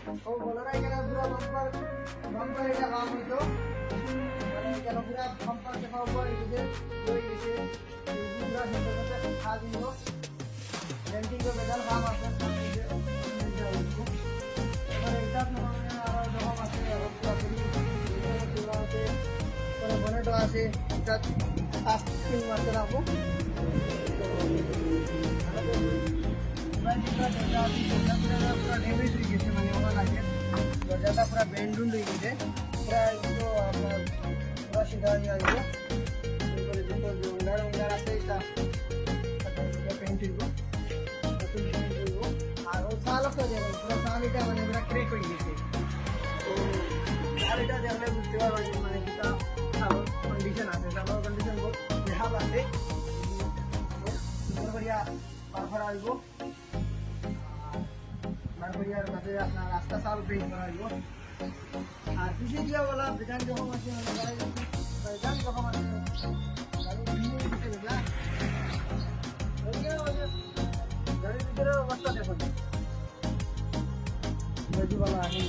ও বলার এখানে পুরো বাম্পার এটা কাম হইতো মানে কেন পুরো বাম্পার দেখা উপর এদিকে হয়ে গেছে পুরো সুন্দর খা দিব ডেন্টিং এর মেটাল কাম আছে এবারে এটা মানে আর রকম আছে আর পুরো আছে পরে বনেটো আছে এটা ফাস্ট স্পিন মারতে রাখো पूरा डैमेज हो गए मैंने वहाँ लगे दरवाजा पूरा बेंड हो गए पूरा इसको पूरा सीधा दिया गया जो उंगार उंगार आते इसका पेंट को और वो साल का देगा पूरा साल इटा मैंने पूरा क्रेक हो गए तो साल इटा देखने बुझते पार मैंने कितना कंडीशन आते सालों कंडीशन बहुत बेहाल आते बढ़िया पार आएगो बढ़ियार मते अपना रास्ता साल पेंट कराइबो আর পিছে দিয়া বলা বেজান যখন আছে বেজান যখন আছে গাড়ি ভিড়ে দিতে লাগলা গাড়ির ভিতরে অবস্থা দেখুন গাড়ি वाला আগে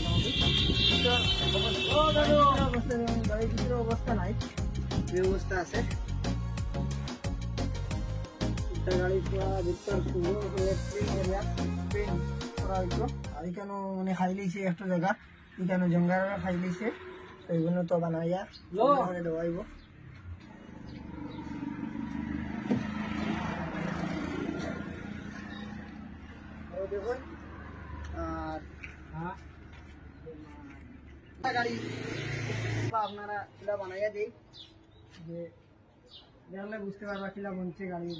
ও দাদু অবস্থা গাড়ির ভিতরে অবস্থা নাই ব্যবস্থা আছে এটা গাড়ি পুরো ভিতর পুরো ইলেকট্রিক এরিয়া পেন্ট আর কেন মানে খাইলিছে একটা জায়গা এখানে জঙ্গারা খাইলিছে তো এইগুলো তো বানাইয়া মানে দেওয়াইব দেখুন আর গাড়ি আপনারা কিলা বানাইয়া দিই যে দেখলে বুঝতে পারবা কিলা বলছে গাড়ি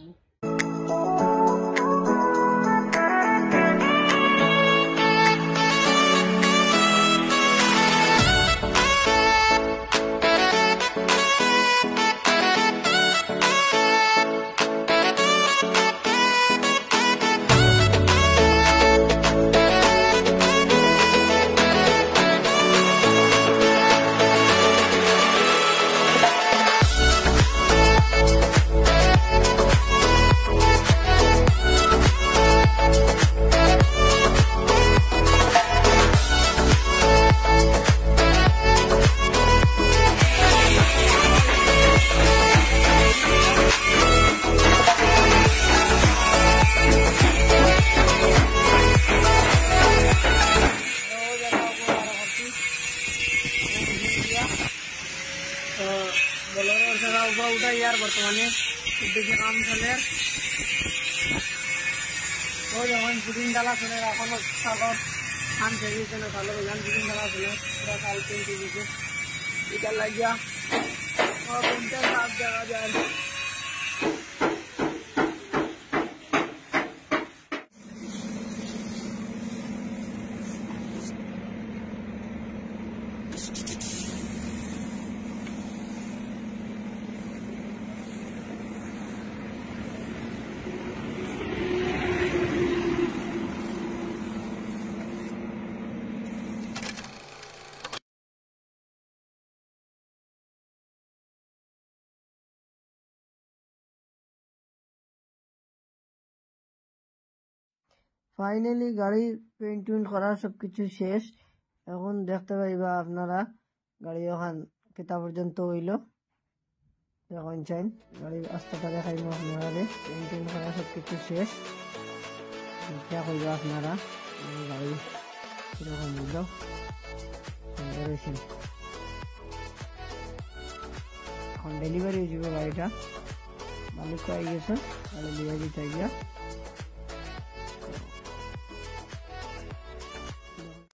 उठा यार बर्तमाने देखिए काम चले जब फिटिंग डाला चले सागर खान चाहिए सालों जान फिटिंग डाला चले पूरा साल पेंट इधर लग गया और साफ जगह जाए ফাইনালি গাড়ি পেইন্ট করা সবকিছু শেষ এখন দেখতে পাইবা আপনারা গাড়ি ওখান কেতা পর্যন্ত হইল এখন চাইন গাড়ি রাস্তাটা দেখাইব আপনারা পেইন্ট করা সবকিছু শেষ দেখা কইবা আপনারা গাড়ি কিরকম হইল এখন ডেলিভারি হয়ে যাব গাড়িটা মালিক আই গেছে গাড়ি লিয়ে দিতে গিয়া